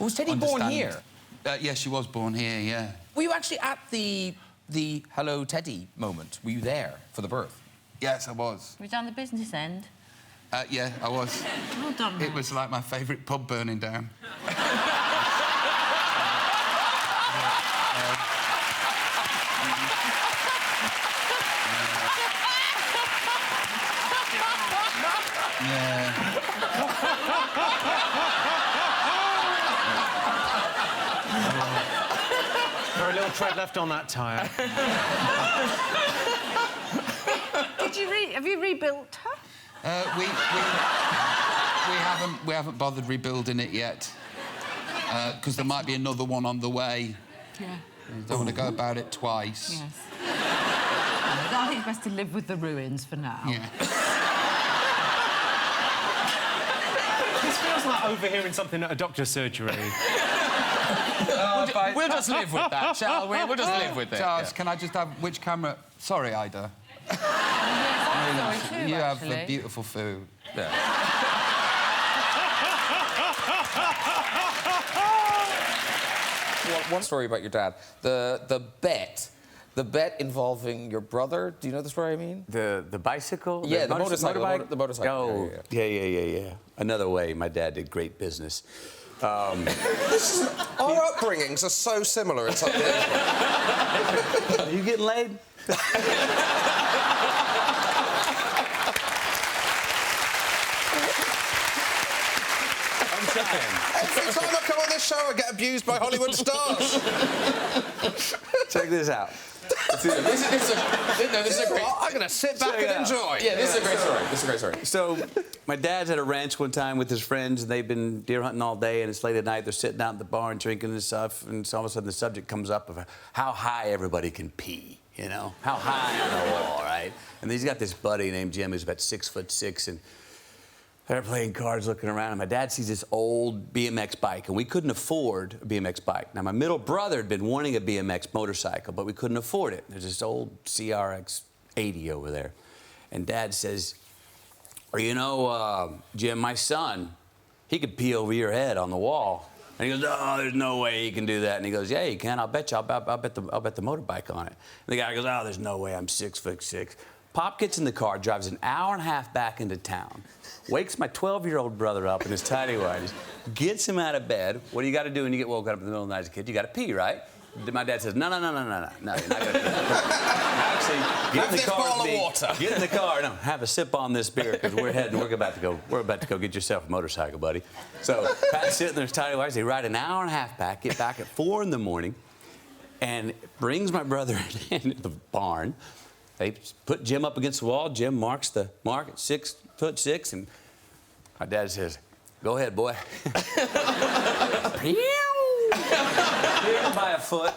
Was Teddy born here? Yeah, she was born here, yeah. Were you actually at the Hello Teddy moment? Were you there for the birth? Yes, I was. Were you down the business end? Yeah, I was. Well done, It was like my favourite pub burning down. Very little tread left on that tyre. Have you rebuilt her? We haven't bothered rebuilding it yet. Because there might be another one on the way. Yeah. You don't want to go about it twice. Yes. I think it's best to live with the ruins for now. Yeah. This feels like overhearing something at a doctor's surgery. We'll just live with that, shall we? We'll just live with it. Charles, can I just have which camera? Sorry, Ida. Yes, I'm sorry too, You have actually. the beautiful food. Yeah. One story about your dad. The bet involving your brother. Do you know the story I mean? The bicycle? Yeah, the motorcycle. Motorbike? The motorcycle. Oh, Yeah. Another way my dad did great business. Our upbringings are so similar. It's like Are you getting laid? I'm trying. every time I come on this show, I get abused by Hollywood stars. Check this out. This is a great. I'm going to sit back Check it and out. enjoy. Yeah, this is a great story. This is a great story. So, my dad's at a ranch one time with his friends, and they've been deer hunting all day, and it's late at night. They're sitting out in the barn drinking and stuff, and so all of a sudden the subject comes up of how high everybody can pee, you know? How high on the wall, right? And he's got this buddy named Jim who's about 6'6", and they're playing cards, looking around, and my dad sees this old BMX bike, and we couldn't afford a BMX bike. Now, my middle brother had been wanting a BMX motorcycle, but we couldn't afford it. There's this old CRX 80 over there. And Dad says, well, you know, Jim, my son, he could pee over your head on the wall. And he goes, oh, there's no way he can do that. And he goes, yeah, he can. I'll bet you. I'll bet the motorbike on it. And the guy goes, oh, there's no way. I'm 6'6". Pop gets in the car, drives an hour and a half back into town, wakes my 12-year-old brother up in his tidy whities, gets him out of bed. What do you got to do when you get woken up in the middle of the night as a kid? You got to pee, right? My dad says, no, you're not going to pee. Actually, get in the car with me. Get in the car. No, have a sip on this beer because we're about to go get yourself a motorcycle, buddy. So Pat's sitting there, tidy whities. They ride an hour and a half back, get back at 4 in the morning, and brings my brother into the barn. They put Jim up against the wall. Jim marks the mark at 6'6", and my dad says, go ahead, boy. By a foot.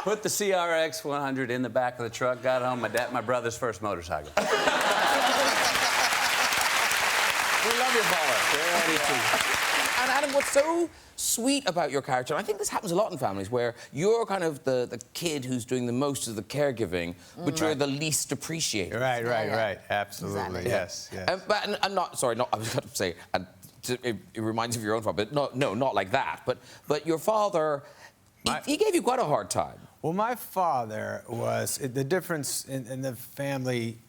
Put the CRX 100 in the back of the truck, got home, my brother's first motorcycle. We love you, baller. Yeah, me too. And Adam, what's so sweet about your character, and I think this happens a lot in families, where you're kind of the kid who's doing the most of the caregiving, but you're the least appreciated. Right. Absolutely. Exactly. Yes. But and not sorry, not I was going to say, and it reminds you of your own father, but no, not like that. But your father, he gave you quite a hard time. Well, my father was the difference in the family.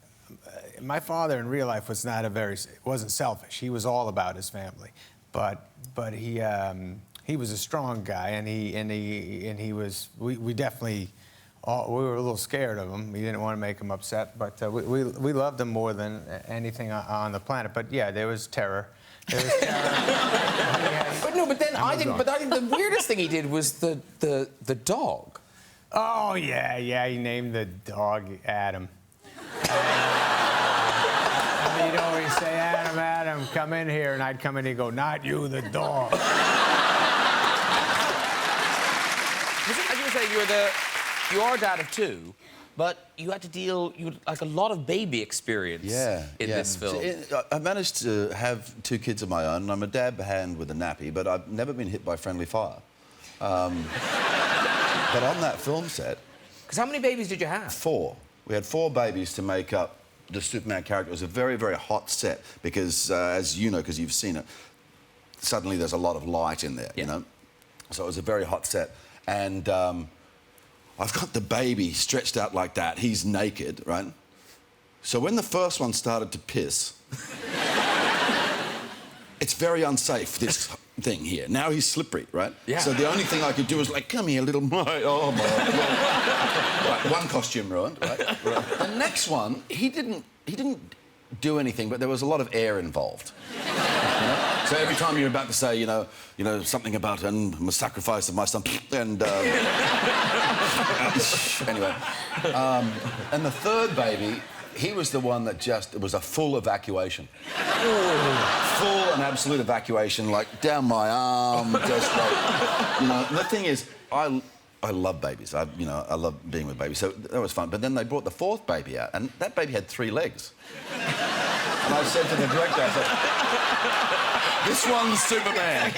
My father in real life wasn't selfish. He was all about his family, but he was a strong guy, and he was. We definitely. We were a little scared of him. We didn't want to make him upset, but we loved him more than anything on the planet. But yeah, there was terror. But I think the weirdest thing he did was the dog. Oh yeah, he named the dog Adam. And he'd always say, Adam, come in here, and I'd come in and he'd go, not you, the dog. As you were saying, you are a dad of 2, but you had to like a lot of baby experience in this film. I managed to have 2 kids of my own, and I'm a dab hand with a nappy, but I've never been hit by friendly fire. But on that film set... Because how many babies did you have? 4. We had 4 babies to make up the Superman character. It was a very, very hot set because, as you know, because you've seen it, suddenly there's a lot of light in there, you know? So it was a very hot set. And I've got the baby stretched out like that. He's naked, right? So when the first one started to piss, it's very unsafe, this thing here. Now he's slippery, right? Yeah. So the only thing I could do was like, come here, little boy. Oh, my God. Right, one costume ruined, right? The next one, he didn't do anything, but there was a lot of air involved. You know? So every time you're about to say, you know, something about the sacrifice of my son, and anyway, and the third baby, he was the one that it was a full evacuation. Full and absolute evacuation, like down my arm, just like, you know. The thing is, I love babies. I love being with babies, so that was fun. But then they brought the fourth baby out, and that baby had 3 legs. And I said to the director, I said, this one's Superman.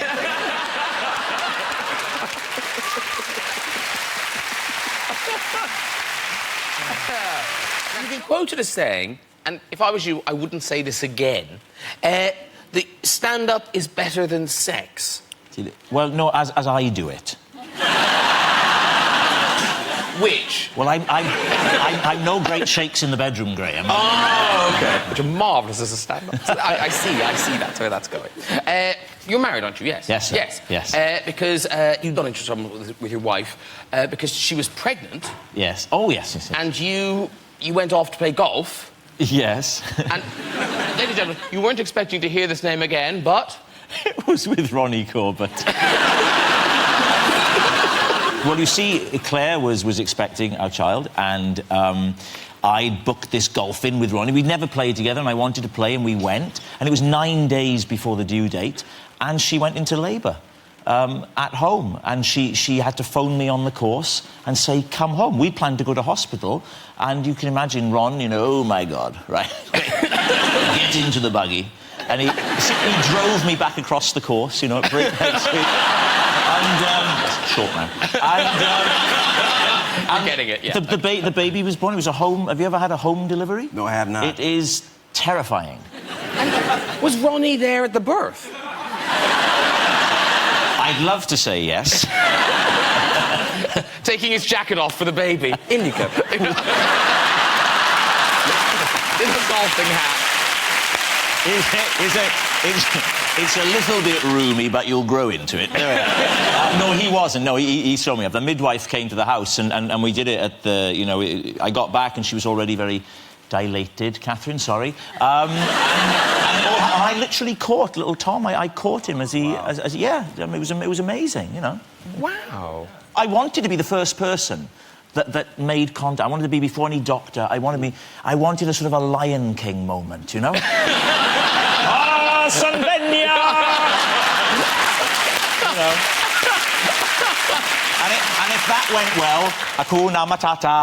You've been quoted as saying, and if I was you, I wouldn't say this again, the stand-up is better than sex. Well, no, as I do it. Which? Well, I'm no great shakes in the bedroom, Graham. Oh, OK. But you're marvellous as a stand-up. I see that's where that's going. You're married, aren't you? Yes. Yes, sir. Yes. Yes. Because you've done interesting with your wife, because she was pregnant. Yes. Oh, yes, yes. And you went off to play golf. Yes. And, ladies and gentlemen, you weren't expecting to hear this name again, but... It was with Ronnie Corbett. Well, you see, Claire was expecting our child, and I booked this golf in with Ronnie. We'd never played together, and I wanted to play, and we went. And it was 9 days before the due date, and she went into labour at home. And she had to phone me on the course and say, come home. We planned to go to hospital, and you can imagine Ron, you know, oh, my God, right? Get into the buggy. And he drove me back across the course, you know, at breakneck speed. And, short man. And, I'm getting it, yeah. The baby was born. It was a home... Have you ever had a home delivery? No, I have not. It is terrifying. And was Ronnie there at the birth? I'd love to say yes. Taking his jacket off for the baby. Indica. In the golfing hat. It's a little bit roomy, but you'll grow into it. No, he wasn't. No, he saw me up. The midwife came to the house, and we did it at the... You know, I got back, and she was already very dilated. Catherine, sorry. And I literally caught little Tom. I caught him as he... Wow. Yeah, I mean, it was amazing, you know. Wow. I wanted to be the first person that made contact. I wanted to be before any doctor. I wanted a sort of a Lion King moment, you know? Sanvenia! You know. And if that went well, Hakuna Matata.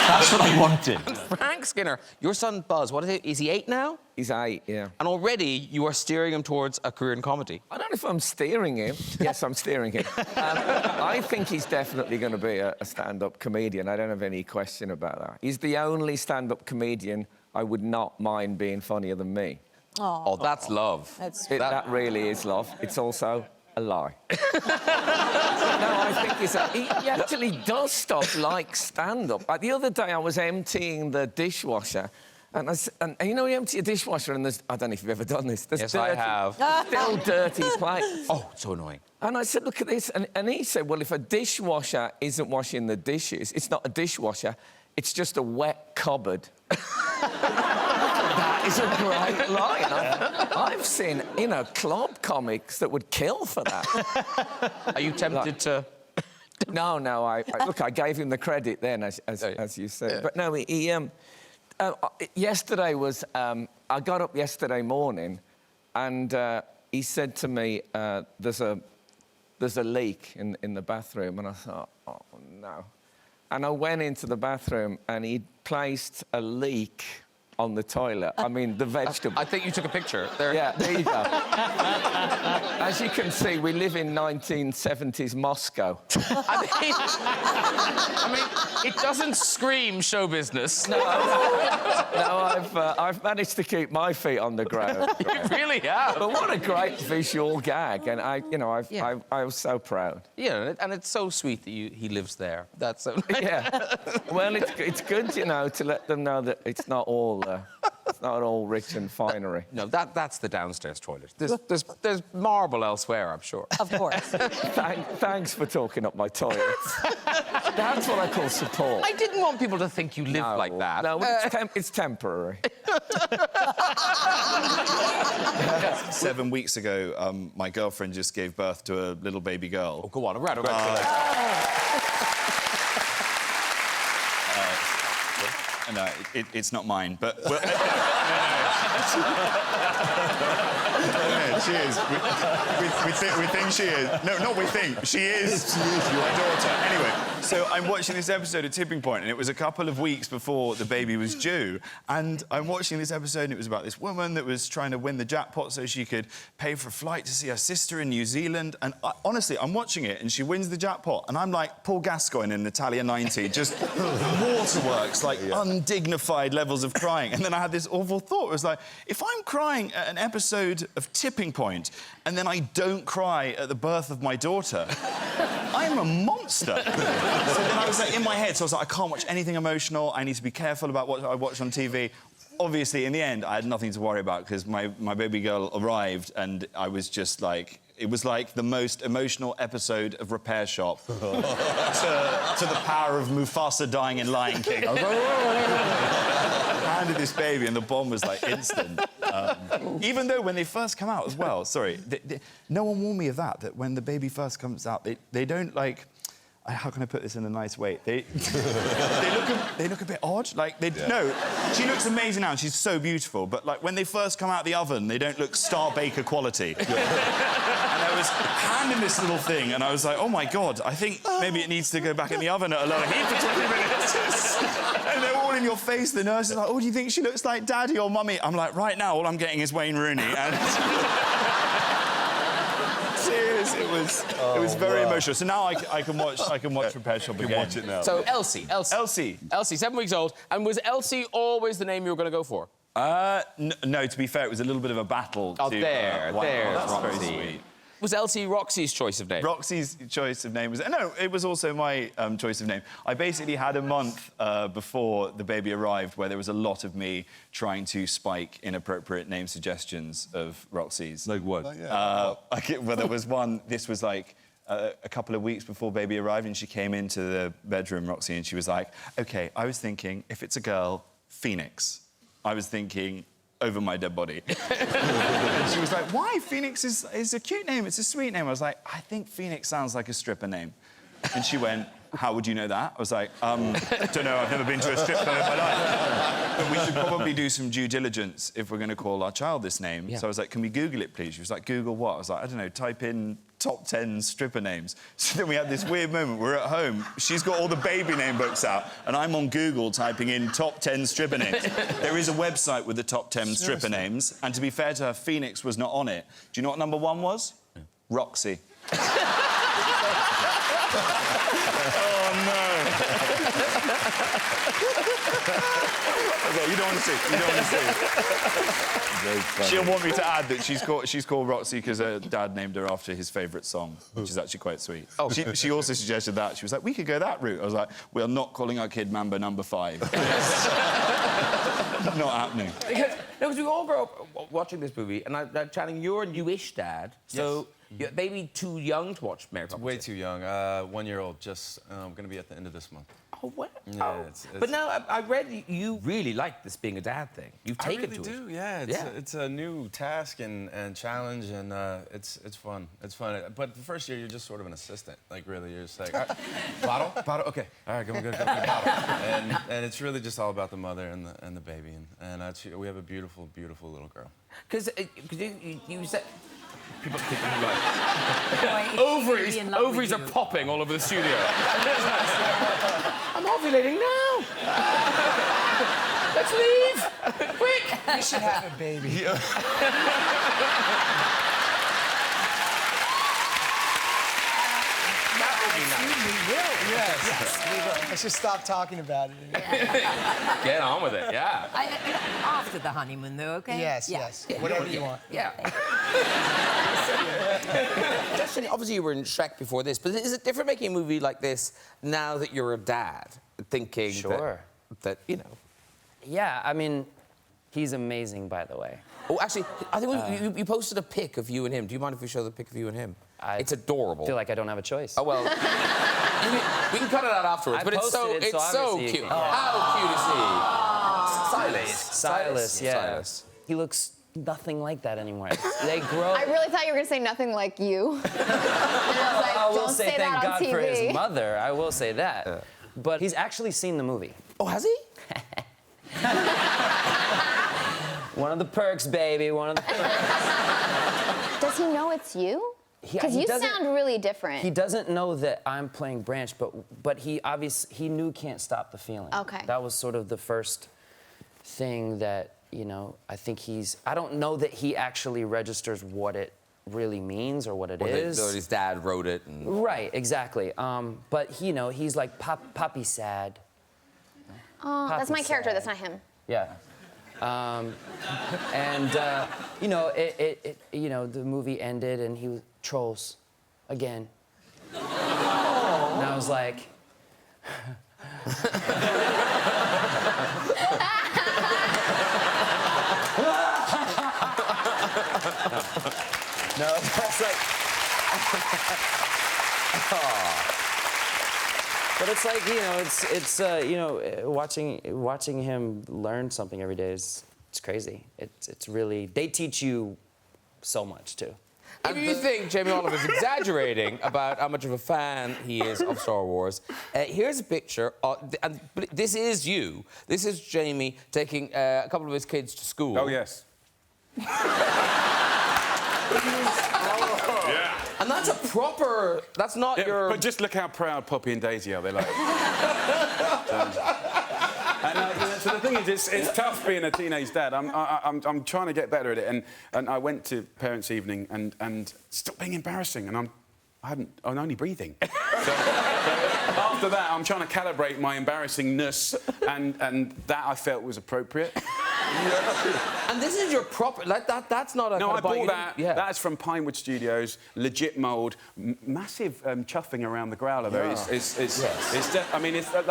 That's what I wanted. Frank Skinner, your son Buzz, what is it? Is he 8 now? He's 8, yeah. And already you are steering him towards a career in comedy. I don't know if I'm steering him. Yes, I'm steering him. I think he's definitely going to be a stand-up comedian. I don't have any question about that. He's the only stand-up comedian I would not mind being funnier than me. Oh, that's love. That really is love. It's also a lie. No, I think he actually does stuff like stand-up. Like the other day, I was emptying the dishwasher, and you know, you empty a dishwasher, and there's... I don't know if you've ever done this. Yes, I have. Still dirty plates. Oh, it's so annoying. And I said, look at this. And he said, well, if a dishwasher isn't washing the dishes, it's not a dishwasher, it's just a wet cupboard. That is a great line. I've seen, you know, club comics that would kill for that. Are you tempted to... No, look, I gave him the credit then, as you said. Yeah. But no, yesterday was... I got up yesterday morning, and he said to me, there's a leak in the bathroom, and I thought, oh, no. And I went into the bathroom, and he'd placed a leak on the toilet. I mean, the vegetable. I think you took a picture there. Yeah, there you go. As you can see, we live in 1970s Moscow. I mean, it doesn't scream show business. No, I've managed to keep my feet on the ground. You really have. But what a great visual gag, and I was so proud. Yeah, and it's so sweet that he lives there. That's so nice. Yeah. Well, it's good, you know, to let them know that it's not all rich and finery. No, that's the downstairs toilet. There's marble elsewhere, I'm sure. Of course. Thanks for talking up my toilets. That's what I call support. I didn't want people to think you lived like that. No, it's temporary. 7 weeks ago, my girlfriend just gave birth to a little baby girl. Oh, go on, right. No, it's not mine, but... Well, she is. We think she is. No, not we think. She is your daughter. Anyway, so I'm watching this episode of Tipping Point, and it was a couple of weeks before the baby was due, and I'm watching this episode, and it was about this woman that was trying to win the jackpot so she could pay for a flight to see her sister in New Zealand, and honestly, I'm watching it, and she wins the jackpot, and I'm like Paul Gascoigne in Natalia 90, just waterworks, like undignified levels of crying. And then I had this awful thought. It was like, if I'm crying at an episode of Tipping Point, and then I don't cry at the birth of my daughter, I'm a monster. So then I was like, in my head, so I was like, I can't watch anything emotional. I need to be careful about what I watch on TV. Obviously, in the end, I had nothing to worry about because my baby girl arrived, and I was just like... It was like the most emotional episode of Repair Shop to the power of Mufasa dying in Lion King. I was like, I handed this baby, and the bomb was like instant. Even though when they first come out as well, sorry, no one warned me of that when the baby first comes out, they don't like... How can I put this in a nice way? They look a bit odd. Like no, she looks amazing now, and she's so beautiful. But like when they first come out of the oven, they don't look Star Baker quality. And I was handing this little thing, and I was like, oh my god, I think maybe it needs to go back in the oven at a lower heat for 20 minutes. And they're all in your face. The nurse is like, oh, do you think she looks like Daddy or Mummy? I'm like, right now, all I'm getting is Wayne Rooney. And it was very emotional. So now I can watch Repair Shop again. Watch it now. So Elsie, 7 weeks old, and was Elsie always the name you were going to go for? No, to be fair, it was a little bit of a battle. Oh, there's that's Roxy. very sweet. Was Elsie Roxy's choice of name? Roxy's choice of name was... No, it was also my choice of name. I basically had a month before the baby arrived where there was a lot of me trying to spike inappropriate name suggestions of Roxy's. Like what? Well, there was one... This was like a couple of weeks before baby arrived, and she came into the bedroom, Roxy, and she was like, OK, I was thinking, if it's a girl, Phoenix. I was thinking... over my dead body. And she was like, why? Phoenix is a cute name, it's a sweet name. I was like, I think Phoenix sounds like a stripper name. And she went, how would you know that? I was like, don't know, I've never been to a strip club in my life. But we should probably do some due diligence if we're going to call our child this name. Yeah. So I was like, can we Google it, please? She was like, Google what? I was like, I don't know, type in top 10 stripper names. So then we had this weird moment. We're at home. She's got all the baby name books out, and I'm on Google typing in top 10 stripper names. There is a website with the top 10 stripper names, and to be fair to her, Phoenix was not on it. Do you know what number 1 was? Yeah. Roxy. Oh, no. Okay, you don't want to see. You don't want to see. She'll want me to add that she's called Roxy because her dad named her after his favourite song, which is actually quite sweet. Oh, she also suggested that. She was like, we could go that route. I was like, we are not calling our kid Mambo number 5. Not happening. Because we all grow up watching this movie, and Channing, you're a newish dad, so you're maybe too young to watch Mary Poppins. Way too young. 1-year-old, just going to be at the end of this month. Oh, wow. Yeah, it's... But now, I read you really like this being a dad thing. You've taken to it. I really do, yeah. It's a new task and challenge, and it's fun. It's fun. But the first year, you're just sort of an assistant. Like, really, you're just like, bottle? Okay. All right, go, bottle. And it's really just all about the mother and the baby. And we have a beautiful, beautiful little girl. Because you said... People like... ovaries are popping all over the studio. I'm ovulating now. Let's leave. Quick. We should have a baby. Yes, we will. Let's just stop talking about it. Get on with it, yeah. After the honeymoon, though, okay? Yes, Yeah. yes. Whatever you want. Yeah. Justin, obviously you were in Shrek before this, but is it different making a movie like this now that you're a dad? Thinking that you know... Yeah, I mean, he's amazing, by the way. Oh, actually, I think you posted a pic of you and him. Do you mind if we show the pic of you and him? It's adorable. I feel like I don't have a choice. Oh, well... we can cut it out afterwards, but it's so cute. How cute is he? Silas, yeah. Silas. He looks nothing like that anymore. They grow... I really thought you were going to say nothing like you. And I was like, I will don't say say thank that on God TV. for his mother. I will say that. But he's actually seen the movie. Oh, has he? One of the perks, baby. One of the perks. Does he know it's you? Because you sound really different. He doesn't know that I'm playing Branch, but he knew Can't Stop the Feeling. Okay. That was sort of the first thing that, you know, I think I don't know that he actually registers what it really means or what it is. Or his dad wrote it. And... Right, exactly. But, you know, he's like Poppy sad. Oh, that's my character, that's not him. Yeah. You know, you know, the movie ended and he was trolls again. And I was like... No, that's like... But it's like, you know, you know, watching him learn something every day it's crazy. It's really... They teach you so much, too. If you think Jamie Oliver's exaggerating about how much of a fan he is of Star Wars, here's a picture. And this is you. This is Jamie taking a couple of his kids to school. Oh, yes. Yeah. And that's a proper... That's not your... But just look how proud Poppy and Daisy are. They're like... So the thing is, it's tough being a teenage dad. I'm trying to get better at it, and I went to parents' evening and stop being embarrassing, and I'm only breathing. So after that, I'm trying to calibrate my embarrassingness, and that I felt was appropriate. And this is your proper... Like, that's not a... No, I bought that. Yeah. That's from Pinewood Studios, legit mould, massive chuffing around the growler there. Yeah. I mean, it's like,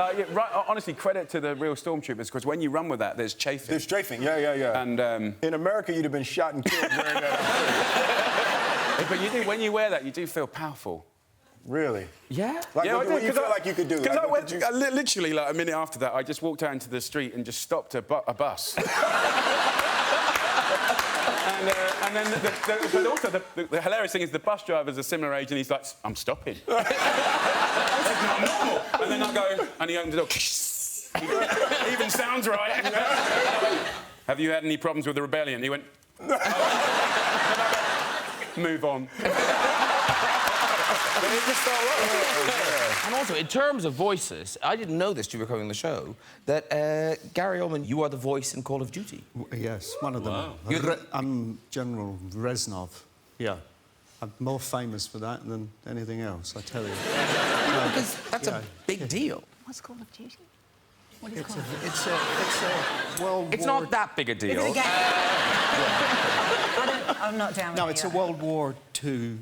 honestly, credit to the real stormtroopers, because when you run with that, there's chafing. There's strafing, yeah. And in America, you'd have been shot and killed wearing that. But you do, when you wear that, you do feel powerful. Really? Yeah? Like, yeah, what do you feel like you could do? Because like, literally, like, a minute after that, I just walked out into the street and just stopped a bus. And then, but also, the hilarious thing is the bus driver's a similar age, and he's like, I'm stopping. This is not normal. And then I go, and he opens the door. Even sounds right. Have you had any problems with the rebellion? He went, move on. And also, in terms of voices, I didn't know this till we were covering the show, that Gary Oldman, you are the voice in Call of Duty. Yes, one of them. Wow. I'm General Reznov. Yeah. I'm more famous for that than anything else, I tell you. Because that's a big deal. What's Call of Duty? What It's a World War... It's not that big a deal. Is it again? I'm not down with No, it's a World War II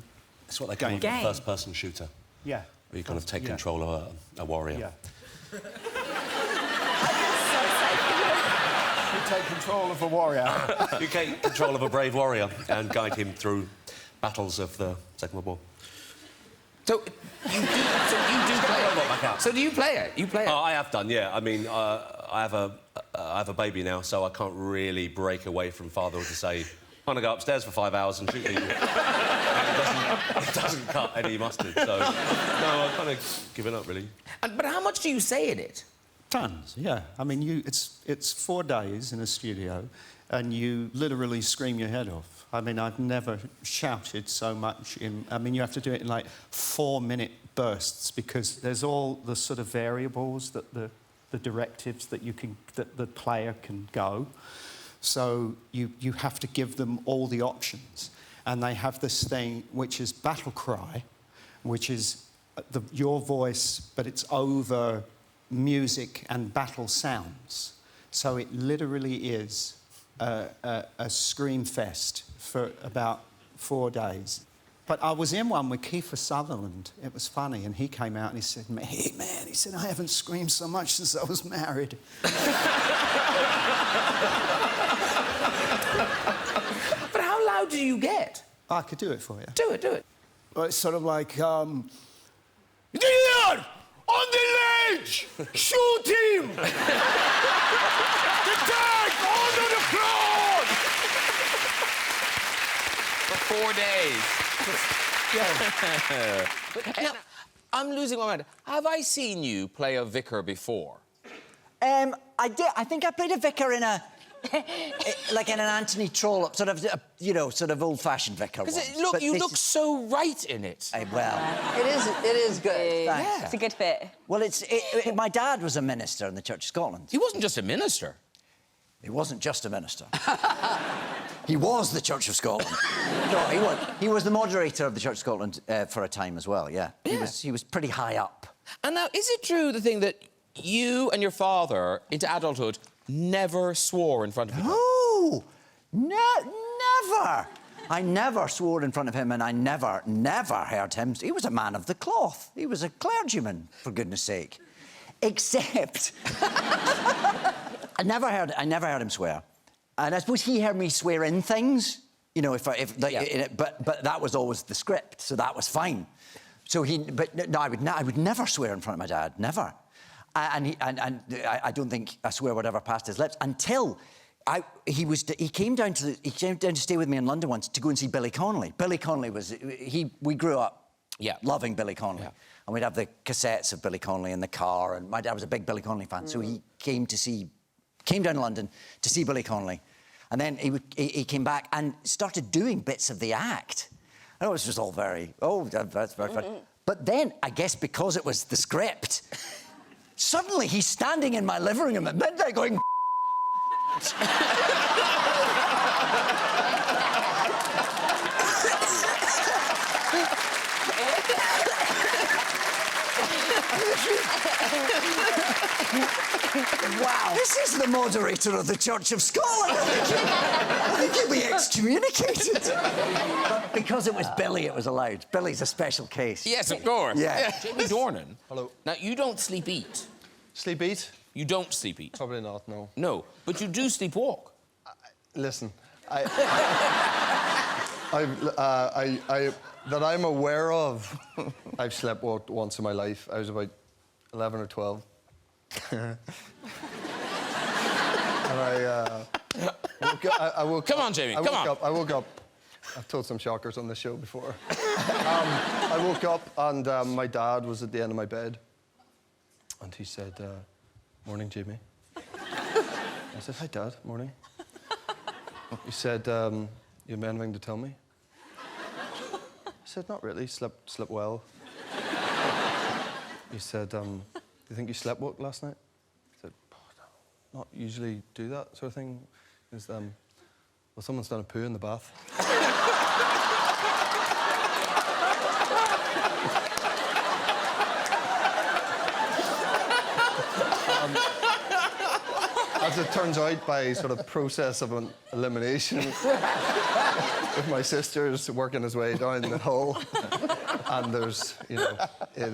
It's what they call a first-person shooter. Yeah. Where you kind of take control of a warrior. Yeah. You take control of a warrior. You take control of a brave warrior and guide him through battles of the Second World War. So you do play it? So do you play it? You play it? Oh, I have done, yeah. I mean, I have a baby now, so I can't really break away from fatherhood to say, I'm going to go upstairs for 5 hours and shoot people. It doesn't cut any mustard, so... No, I've kind of given up, really. But how much do you say in it? Tons, yeah. I mean, it's 4 days in a studio, and you literally scream your head off. I mean, I've never shouted so much in... I mean, you have to do it in, like, 4-minute bursts, because there's all the sort of variables that the directives that the player can go. So you have to give them all the options. And they have this thing which is battle cry, which is your voice, but it's over music and battle sounds. So it literally is a scream fest for about 4 days. But I was in one with Kiefer Sutherland. It was funny, and he came out and he said, "Hey, man," he said, "I haven't screamed so much since I was married." But how loud do you get? I could do it for you. Do it, do it. Well, it's sort of like, There! On the ledge! Shoot him! The tag! Under the crowd! For 4 days. Now, I'm losing my mind. Have I seen you play a vicar before? I did. I think I played a vicar in a... like in an Anthony Trollope, sort of, you know, sort of old-fashioned vicar once. Look, you look so right in it. Well... It is good. Thanks. Yeah. It's a good fit. Well, my dad was a minister in the Church of Scotland. He wasn't just a minister. He wasn't just a minister. He was the Church of Scotland. No, he was. He was the moderator of the Church of Scotland for a time as well, yeah. He was pretty high up. And now, is it true, the thing that you and your father, into adulthood, never swore in front of people? No, never. I never swore in front of him, and I never heard him. He was a man of the cloth. He was a clergyman, for goodness sake. Except... I never heard him swear. And I suppose he heard me swear in things, you know, but that was always the script, so that was fine. So but no, I would never swear in front of my dad, never. And I don't think a swear word ever passed his lips until he came down to stay with me in London once to go and see Billy Connolly. Billy Connolly we grew up loving Billy Connolly. Yeah. And we'd have the cassettes of Billy Connolly in the car, and my dad was a big Billy Connolly fan, so he came down to London to see Billy Connolly. And then he came back and started doing bits of the act. And it was just all very, that's very fun. But then, I guess because it was the script, suddenly he's standing in my living room at midnight going... Wow. This is the moderator of the Church of Scotland. I think he'll be excommunicated. But because it was Billy, it was allowed. Billy's a special case. Yes, of course. Yeah. Jamie Dornan. Hello. Now, you don't sleep eat. Sleep eat? You don't sleep eat. Probably not, no. No, but you do sleepwalk. Listen, that I'm aware of, I've sleptwalked once in my life. I was about 11 or 12. And I woke up. Come on, Jamie, come on. I woke up. I've told some shockers on this show before. I woke up and my dad was at the end of my bed. And he said, "Morning, Jamie." I said, "Hi, Dad. Morning." He said, "You have anything to tell me?" I said, "Not really. Slept well." He said, "Do you think you sleptwalked last night?" I said, "Not usually do that sort of thing." He said, "Well, someone's done a poo in the bath." As it turns out, by sort of process of elimination, with my sister's working his way down the hole, and there's, you know, it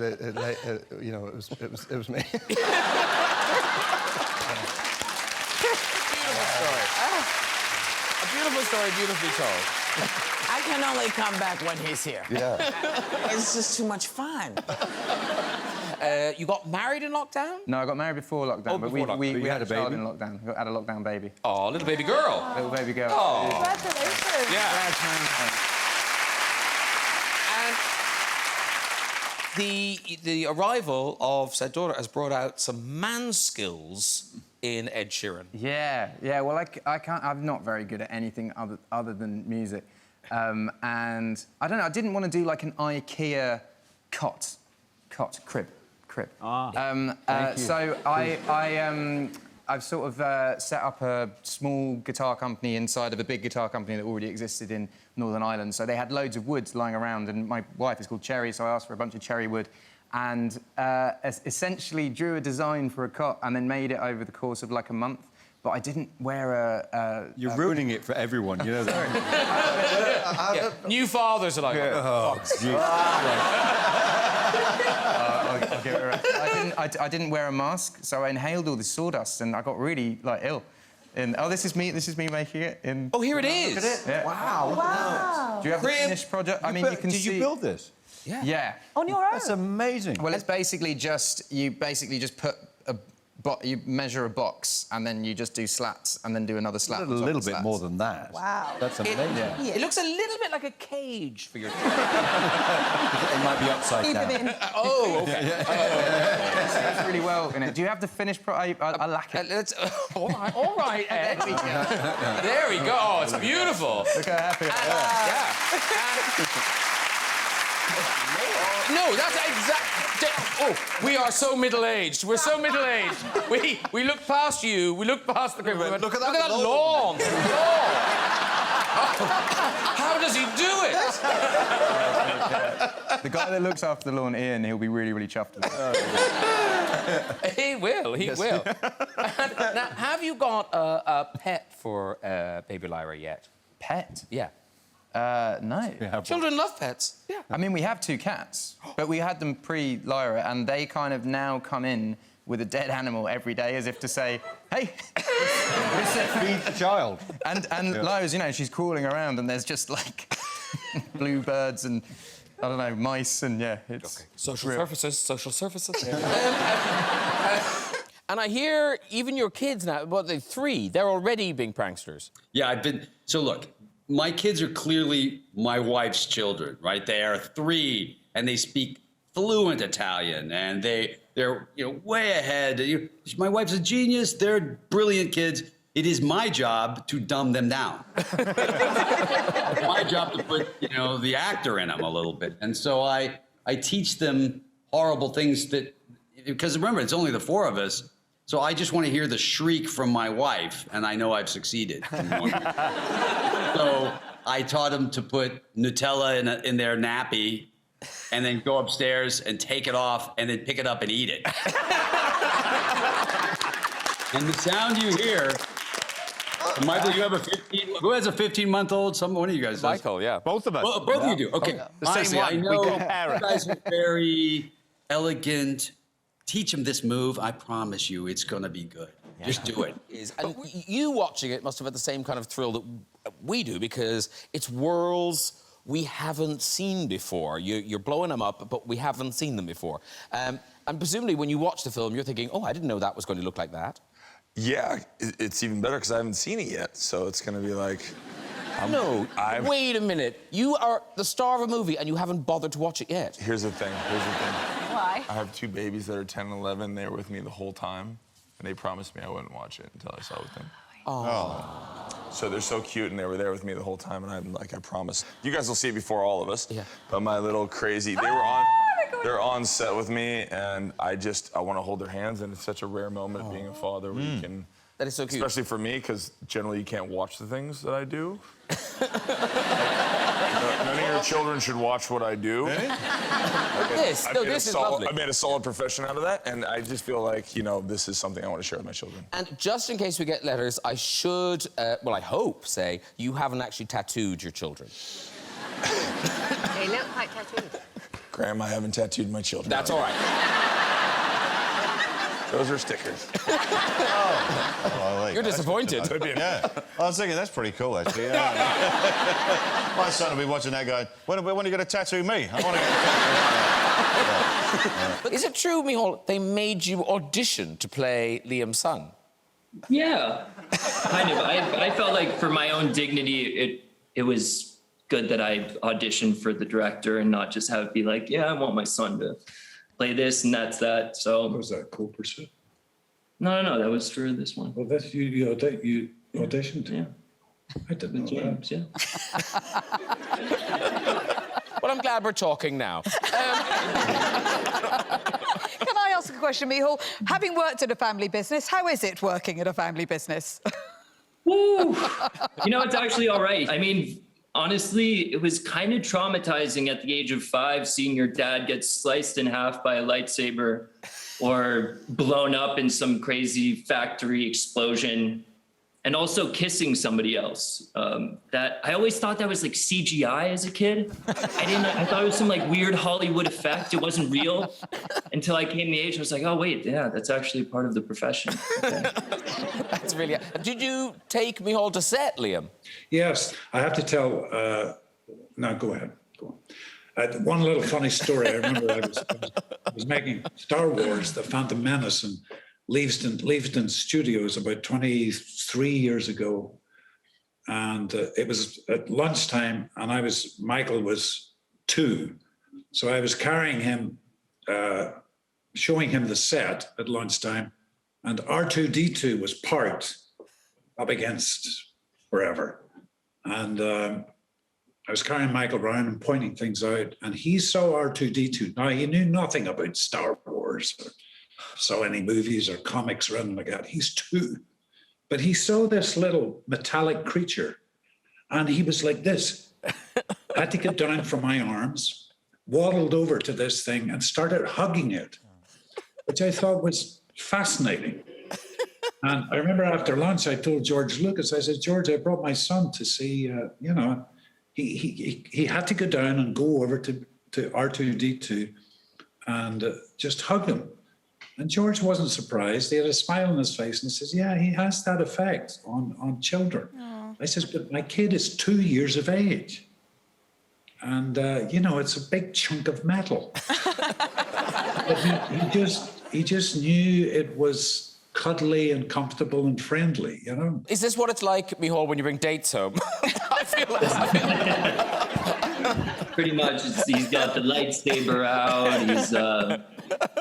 was me. A beautiful story, beautifully told. I can only come back when he's here. Yeah. It's just too much fun. You got married in lockdown? No, I got married before lockdown, Oh, but before lockdown. we had a child baby? in lockdown. We had a lockdown baby. Oh, little baby girl. Little baby girl. Oh. Congratulations. Yeah. And the arrival of said daughter has brought out some man skills in Ed Sheeran. Yeah. Well, I'm not very good at anything other than music, and I don't know. I didn't want to do like an IKEA crib. So I've sort of set up a small guitar company inside of a big guitar company that already existed in Northern Ireland, so they had loads of wood lying around, and my wife is called Cherry, so I asked for a bunch of cherry wood, and essentially drew a design for a cot and then made it over the course of like a month. But I didn't wear a... You're ruining it for everyone, you know that. Yeah. New fathers are like, I'll give it a rest. I didn't wear a mask, so I inhaled all this sawdust, and I got really like ill. And this is me making it. Oh, here it is. Look at it. Yeah. Wow. Do you have the finished project? I mean, you can see. Did you build this? Yeah. Yeah. On your own? That's amazing. Well, it's basically just you put you measure a box and then you just do slats and then do another slat. A little bit more than that. Wow. That's amazing. It looks a little bit like a cage for your... It might be upside Keep down. him in. Oh, OK. It sounds really well in it. Do you have the finished product? I lack it. All right, Ed. There we go. Oh, it's beautiful. Look how happy I am. No, that's exactly... Oh, we are so middle-aged. We're so middle-aged. We look past you. We look past the crib. Look at that lawn. How does he do it? The guy that looks after the lawn, Ian, he'll be really, really chuffed with it. He will. He will. Now, have you got a pet for baby Lyra yet? Pet? Yeah. No. Children love pets. Yeah. I mean, we have 2 cats, but we had them pre-Lyra, and they kind of now come in with a dead animal every day as if to say, hey, feed the child. And Lyra's, you know, she's crawling around and there's just, like, bluebirds and, I don't know, mice and, yeah, it's... Okay. Social services. And I hear even your kids now, well, they're 3, they're already being pranksters. Yeah, So, look, my kids are clearly my wife's children, right? They are 3, and they speak fluent Italian, and they're way ahead. My wife's a genius. They're brilliant kids. It is my job to dumb them down. It's my job to put, the actor in them a little bit. And so I teach them horrible things because remember, it's only the 4 of us. So I just want to hear the shriek from my wife, and I know I've succeeded. So I taught them to put Nutella in their nappy and then go upstairs and take it off and then pick it up and eat it. And the sound you hear... Michael, you have a 15... Who has a 15-month-old? One of you guys does. Michael, yeah. Both of us. Well, both of you do. OK. Honestly, I know you guys are very elegant. Teach them this move. I promise you, it's going to be good. Yeah. Just do it. And you watching it must have had the same kind of thrill that we do because it's worlds we haven't seen before. You're blowing them up, but we haven't seen them before. And presumably when you watch the film, you're thinking, oh, I didn't know that was going to look like that. Yeah, it's even better because I haven't seen it yet. So it's going to be like... Wait a minute. You are the star of a movie and you haven't bothered to watch it yet. Here's the thing. Why? I have 2 babies that are 10 and 11. They were with me the whole time. And they promised me I wouldn't watch it until I saw it with them. Oh. So they're so cute, and they were there with me the whole time, and I'm like, I promise. You guys will see it before all of us. Yeah. But my little crazy, they're on set with me, and I want to hold their hands, and it's such a rare moment being a father where you can... That is so cute. Especially for me, because generally you can't watch the things that I do. None of your children should watch what I do. This is lovely. I made a solid profession out of that, and I just feel like, this is something I want to share with my children. And just in case we get letters, I should, I hope, say, you haven't actually tattooed your children. They look quite tattooed. Graham, I haven't tattooed my children. That's all right. Those are stickers. You're disappointed. Yeah. I was thinking, that's pretty cool, actually. Yeah. My son will be watching that going, when are you going to tattoo me? I want to get... But is it true, Mihal, they made you audition to play Liam's son? Yeah, kind of. I felt like for my own dignity, it was good that I auditioned for the director and not just have it be like, yeah, I want my son to play this and that's that. So was that co-pursuit? No, that was for this one. Well, that's you auditioned. Yeah. I didn't know James, that. Yeah. Well, I'm glad we're talking now. Can I ask a question, Mihal? Having worked at a family business, how is it working at a family business? Woo! It's actually all right. I mean, honestly, it was kind of traumatizing at the age of 5, seeing your dad get sliced in half by a lightsaber or blown up in some crazy factory explosion, and also kissing somebody else. That I always thought that was like CGI as a kid. I thought it was some like weird Hollywood effect. It wasn't real until I came the age. I was like, oh wait, yeah, that's actually part of the profession. Okay. That's really... Did you take Micheál to set, Liam? Yes, I have to tell. No, go ahead. Go on. One little funny story. I remember I was making Star Wars: The Phantom Menace in Leavesden Studios about 23 years ago, and it was at lunchtime, and Michael was 2, so I was carrying him, showing him the set at lunchtime, and R2-D2 was parked up against wherever, and I was carrying Michael around and pointing things out, and he saw R2-D2. Now, he knew nothing about Star Wars or saw any movies or comics or anything like that. He's 2. But he saw this little metallic creature, and he was like this. I had to get down from my arms, waddled over to this thing, and started hugging it, which I thought was fascinating. And I remember after lunch, I told George Lucas, I said, George, I brought my son to see, he had to go down and go over to R2-D2 and just hug him. And George wasn't surprised. He had a smile on his face and he says, yeah, he has that effect on children. Aww. I says, but my kid is 2 years of age. And, it's a big chunk of metal. But he just knew it was cuddly and comfortable and friendly, Is this what it's like, Micheál, when you bring dates home? I feel like... Pretty much, he's got the lightsaber out, he's,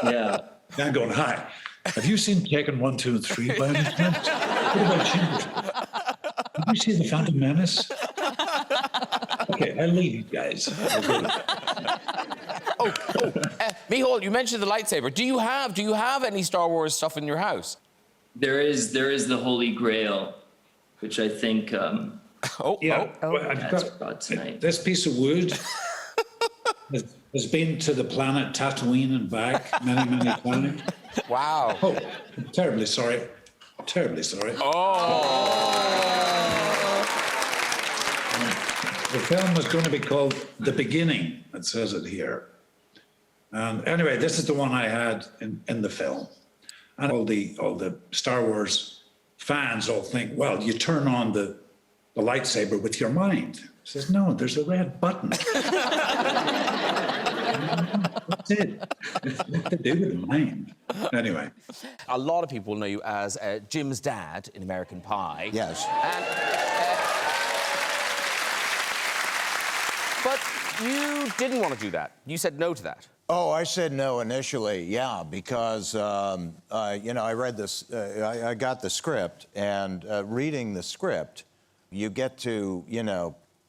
yeah. I'm going, hi. Have you seen Taken 1, 2, and 3 by any chance? What about you? Have you seen The Phantom Menace? Okay, I'll leave you guys. Micheál, you mentioned the lightsaber. Do you have any Star Wars stuff in your house? There is the Holy Grail, which I think I've got tonight. This piece of wood has been to the planet Tatooine and back many, many times. Wow. Oh, I'm terribly sorry. Terribly sorry. The film was going to be called The Beginning. It says it here. And anyway, this is the one I had in the film. And all the Star Wars fans all think, well, you turn on the lightsaber with your mind. He says, no, there's a red button. That's it. It's what to do with the mind. Anyway. A lot of people know you as Jim's dad in American Pie. Yes. But you didn't want to do that. You said no to that. Oh, I said no initially, yeah, because, I read this, I got the script, and reading the script, you get to,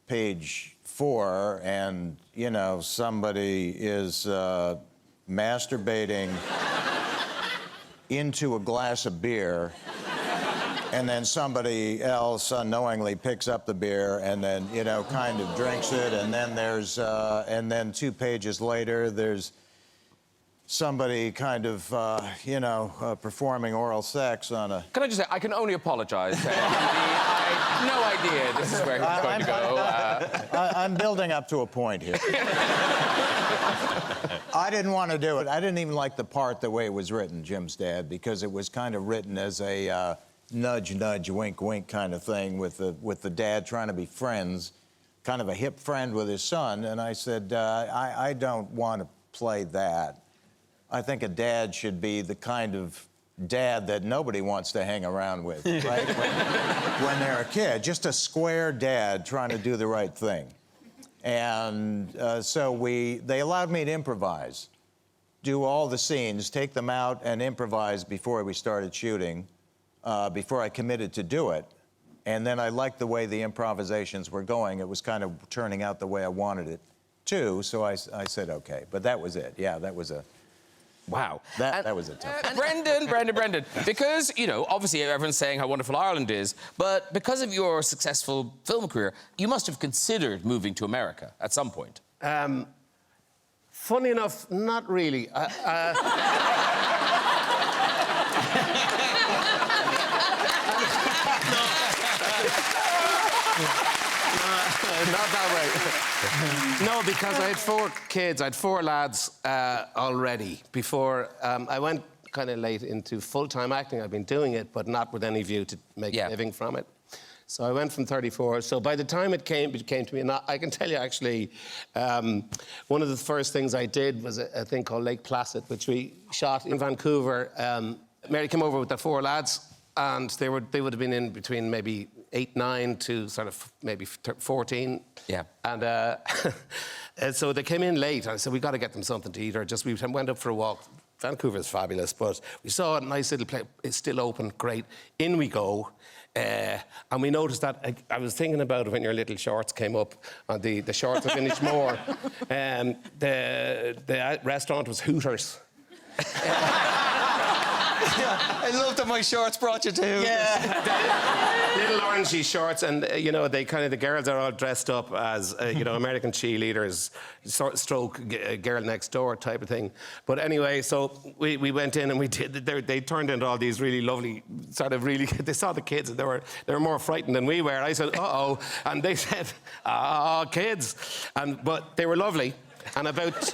page 4, and, somebody is masturbating into a glass of beer, and then somebody else unknowingly picks up the beer and then, kind of drinks it, and then there's, and then 2 pages later, there's somebody kind of, performing oral sex on a... Can I just say, I can only apologize. I had no idea this is where he was going to go. I'm building up to a point here. I didn't want to do it. I didn't even like the part the way it was written, Jim's dad, because it was kind of written as a nudge, nudge, wink, wink kind of thing with the dad trying to be friends, kind of a hip friend with his son. And I said, I don't want to play that. I think a dad should be the kind of dad that nobody wants to hang around with, right? when they're a kid, just a square dad trying to do the right thing. And so they allowed me to improvise, do all the scenes, take them out and improvise before we started shooting, before I committed to do it. And then I liked the way the improvisations were going. It was kind of turning out the way I wanted it to, so I said, okay. But that was it. Yeah, that was a Wow. That was a tough one. Brendan, because, you know, obviously everyone's saying how wonderful Ireland is, but because of your successful film career, you must have considered moving to America at some point. Funny enough, not really. Not that way. No, because I had 4 kids. I had 4 lads already before I went kind of late into full-time acting. I've been doing it, but not with any view to make a living from it. So I went from 34. So by the time it came to me, and I can tell you actually, one of the first things I did was a thing called Lake Placid, which we shot in Vancouver. Mary came over with the 4 lads, and they would have been in between maybe 8, 9 to sort of maybe 14. Yeah. And and so they came in late. And I said, we got to get them something to eat. Or just we went up for a walk. Vancouver's fabulous, but we saw a nice little place. It's still open, great. In we go. And we noticed that, I was thinking about it when your little shorts came up on the shorts of Inishmore. The restaurant was Hooters. I love that my shorts brought you to Hooters. Yeah. Little orangey shorts, and you know, the girls are all dressed up as you know, American cheerleaders, stroke girl next door type of thing. But anyway, so we went in and we did. They turned into all these really lovely, sort of really. They saw the kids and they were more frightened than we were. I said, uh-oh, and they said, kids, but they were lovely. And about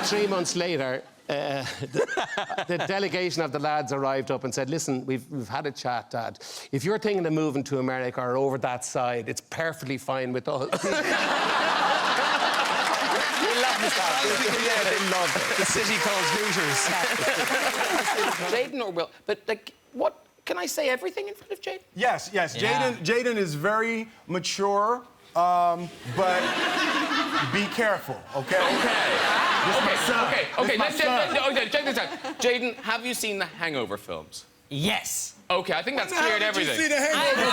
3 months later. The delegation of the lads arrived up and said, listen, we've had a chat, Dad. If you're thinking of moving to America or over that side, it's perfectly fine with us. They love it. The city calls Hooters. Jayden or Will, but like, what, can I say everything in front of Jayden? Yes. Jayden is very mature, but be careful, okay? Okay, check this out. Jayden, have you seen the Hangover films? Yes. Okay, I think that's cleared everything. Did you see the Hangover?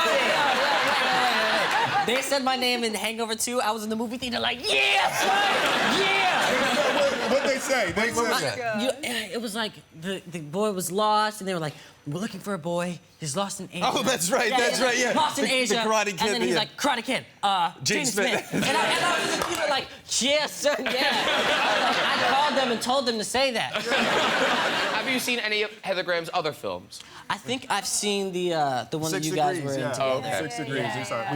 Wait. They said my name in Hangover 2. I was in the movie theater like, yeah! What'd they say? It was like the boy was lost, and they were like, we're looking for a boy. He's lost in Asia. Oh, that's right, yeah. Lost in Asia. The Karate Kid. And then he's like, Karate Kid, Gene Smith. and I was just like, yes, sir, yeah. I called them and told them to say that. Have you seen any of Heather Graham's other films? I think I've seen the one that you guys were in together. Oh, okay. 6 Degrees. We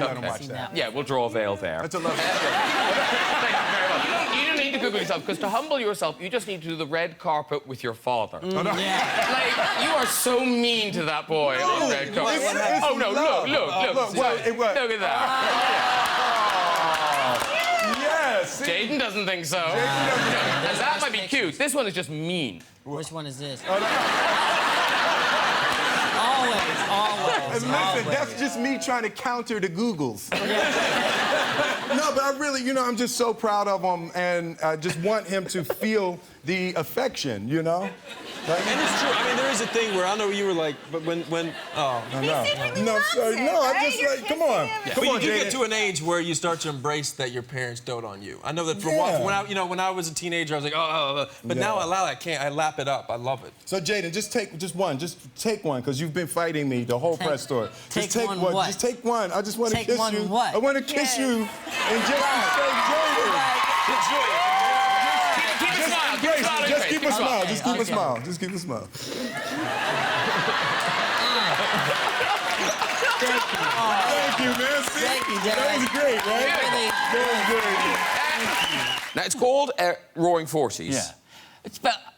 let him watch that. Yeah, we'll draw a veil there. That's a lovely Thank you very much. You don't need to Google yourself, because to humble yourself, you just need to do the red carpet with your father. Yeah. Like, you are so mean to that boy on the red carpet. Oh, no, look. Look at that. Yes. Jayden doesn't think so. That might be cute. This one is just mean. Which one is this? Always. And listen, that's just me trying to counter the Googles. No, but I really, you know, I'm just so proud of him, and I just want him to feel the affection, you know? Like, and it's true. I mean, there is a thing where I know you were like, but when no, I just like, come on. Yeah. Come but on, you do Jayden. get to an age where you start to embrace that your parents dote on you. I know that for when I was a teenager, I was like, but now I allow it. I can't. I lap it up. I love it. So Jayden, just take one, because you've been fighting me the whole press tour. Just take one. What? Just take one. I just want to kiss you. What? I want to kiss you and just say Jayden. Enjoy it. Just keep a smile. Just keep a smile. Just keep a smile. Thank you, man. Thank you, Dad. That was great, right? That was great. Now, it's called Roaring Forties. Yeah.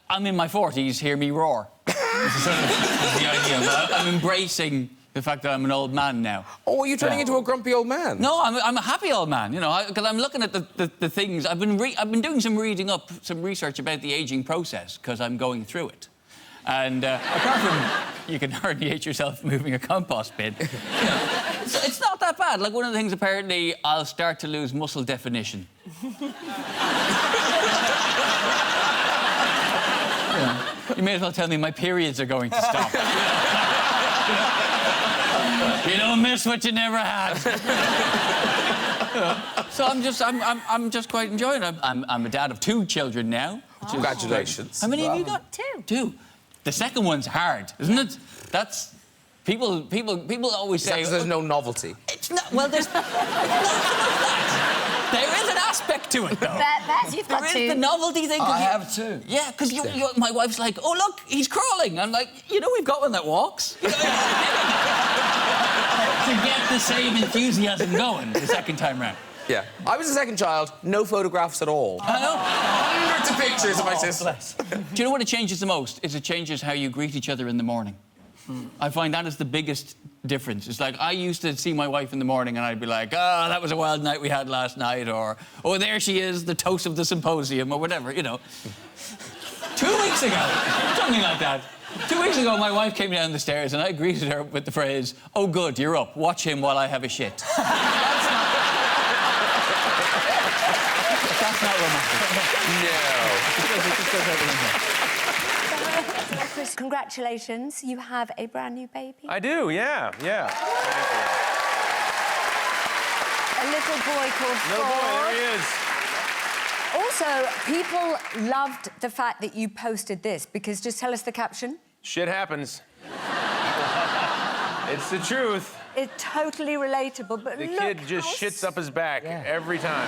I'm in my 40s, hear me roar. This is the idea. I'm embracing the fact that I'm an old man now. Oh, are you turning into a grumpy old man? No, I'm a happy old man, you know, because I'm looking at the things. I've been doing some research about the aging process, because I'm going through it. And apart from you can hardly hate yourself moving a compost bin, you know, it's not that bad. Like, one of the things, apparently, I'll start to lose muscle definition. You may as well tell me my periods are going to stop. You don't miss what you never had. So I'm just quite enjoying it. I'm a dad of 2 children now. Congratulations. How many have you got? Two. The second one's hard, isn't it? That's... People always say... There's no novelty. It's not... Well, there's... There is an aspect to it, though. Baz, you've got There two. is the novelty thing. I have two. Yeah, because my wife's like, oh, look, he's crawling. I'm like, you know, we've got one that walks. You know, to get the same enthusiasm going the second time round. Yeah. I was the second child, no photographs at all. I know. Hundreds of pictures of my sister. Do you know what it changes the most? Is it changes how you greet each other in the morning. I find that is the biggest difference. It's like, I used to see my wife in the morning and I'd be like, oh, that was a wild night we had last night, or, oh, there she is, the toast of the symposium, or whatever, you know. 2 weeks ago, something like that. 2 weeks ago, my wife came down the stairs and I greeted her with the phrase, oh, good, you're up. Watch him while I have a shit. That's not romantic. No. Chris, congratulations. You have a brand new baby. I do, yeah. A little boy called Little boy, there he is. Also, people loved the fact that you posted this, because just tell us the caption. Shit happens. It's the truth. It's totally relatable, but The look kid just shits up his back every time.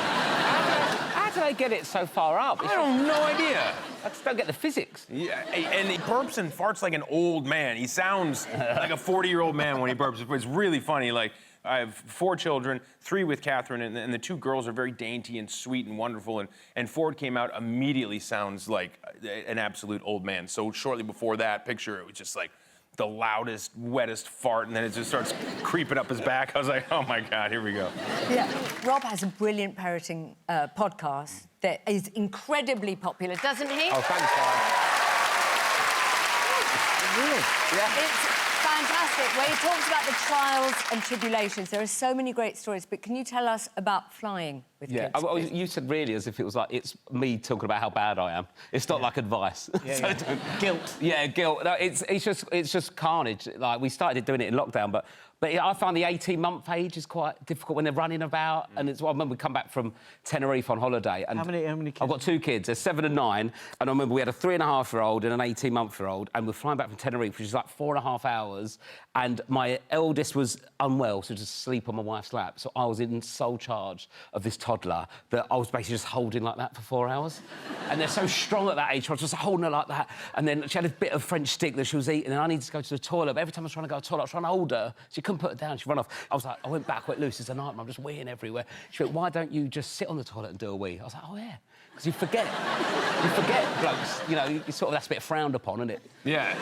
How did I get it so far up? I have no idea. I just don't get the physics. Yeah, and he burps and farts like an old man. He sounds like a 40-year-old man when he burps. It's really funny. Like, I have 4 children, 3 with Catherine, and the 2 girls are very dainty and sweet and wonderful. And Ford came out, immediately sounds like an absolute old man. So shortly before that picture, it was just like the loudest, wettest fart, and then it just starts creeping up his back. I was like, oh my God, here we go. Yeah, Rob has a brilliant parenting podcast that is incredibly popular, doesn't he? Oh, thanks, Bob. Really? Yeah. It's fantastic, where he talks about the trials and tribulations. There are so many great stories, but can you tell us about flying with kids? You said really as if it was like it's me talking about how bad I am. It's not like advice. Guilt. Yeah, guilt. No, it's just carnage. Like, we started doing it in lockdown, but I find the 18-month age is quite difficult when they're running about. And it's, I remember we come back from Tenerife on holiday. And how many kids? Oh, I've got 2 kids. They're 7 and 9. And I remember we had a 3.5-year-old and an 18-month-year-old, and we're flying back from Tenerife, which is like 4.5 hours. And my eldest was unwell, so just asleep on my wife's lap. So I was in sole charge of this toddler that I was basically just holding like that for 4 hours. And they're so strong at that age, so I was just holding her like that. And then she had a bit of French stick that she was eating, and I needed to go to the toilet. But every time I was trying to go to the toilet, I was trying to hold her. She couldn't put her down, she'd run off. I was like, I went back, went loose, it's a nightmare, I'm just weeing everywhere. She went, why don't you just sit on the toilet and do a wee? I was like, oh, yeah. Because you forget. You forget, blokes. You know, you sort of, that's a bit frowned upon, isn't it? Yeah.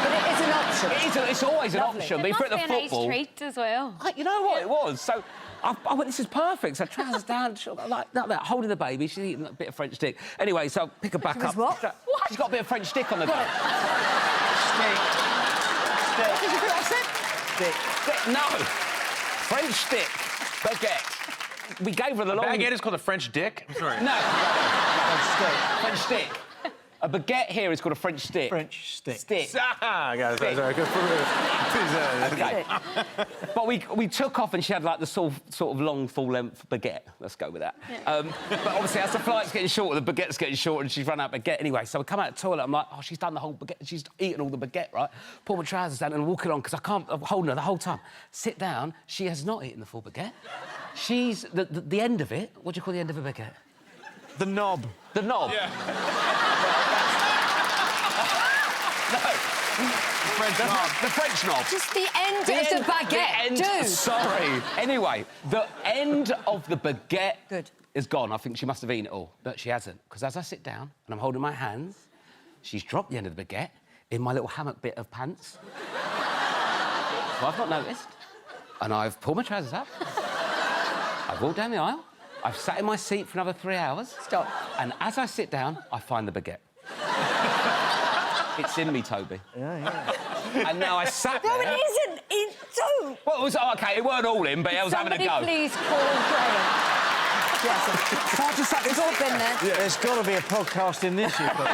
But it is an option. It's always Lovely. an option. It But if must you're be at an the age football... treat as well. You know what it was? So I went, this is perfect. So trousers down, like that, holding the baby. She's eating a bit of French stick. Anyway, so I pick her back up. What? She's got a bit of French stick on the go. Stick. Did you think I said? Stick. No. French stick. Baguette. We gave her the long... Baguette is called a French dick? I'm sorry. No. French stick. A baguette here is called a French stick. French stick. Stick. Ah, guys, Stick. sorry, good for Okay. But we took off and she had like the sort of long, full-length baguette. Let's go with that. Yeah. But obviously, as the flight's getting shorter, the baguette's getting shorter, and she's run out of baguette anyway. So we come out of the toilet. I'm like, oh, she's done the whole baguette. She's eaten all the baguette, right? Pull my trousers down and walk it on because I'm holding her the whole time. Sit down. She has not eaten the full baguette. She's the end of it. What do you call the end of a baguette? The knob. The knob. Yeah. No. The French knob. Just the end of the baguette, dude. Sorry. Anyway, the end of the baguette is gone. I think she must have eaten it all, but she hasn't. Because as I sit down and I'm holding my hands, she's dropped the end of the baguette in my little hammock bit of pants. So I've not noticed. And I've pulled my trousers up. I've walked down the aisle. I've sat in my seat for another 3 hours. Stop. And as I sit down, I find the baguette. It's in me, Toby. Yeah. And now I sat there... No, it isn't. Don't. Well, it was... OK, it weren't all in, but I was having a go. Somebody please call Graham. Yes. So I just sat... We've all been there. There's got to be a podcast in this, you've got.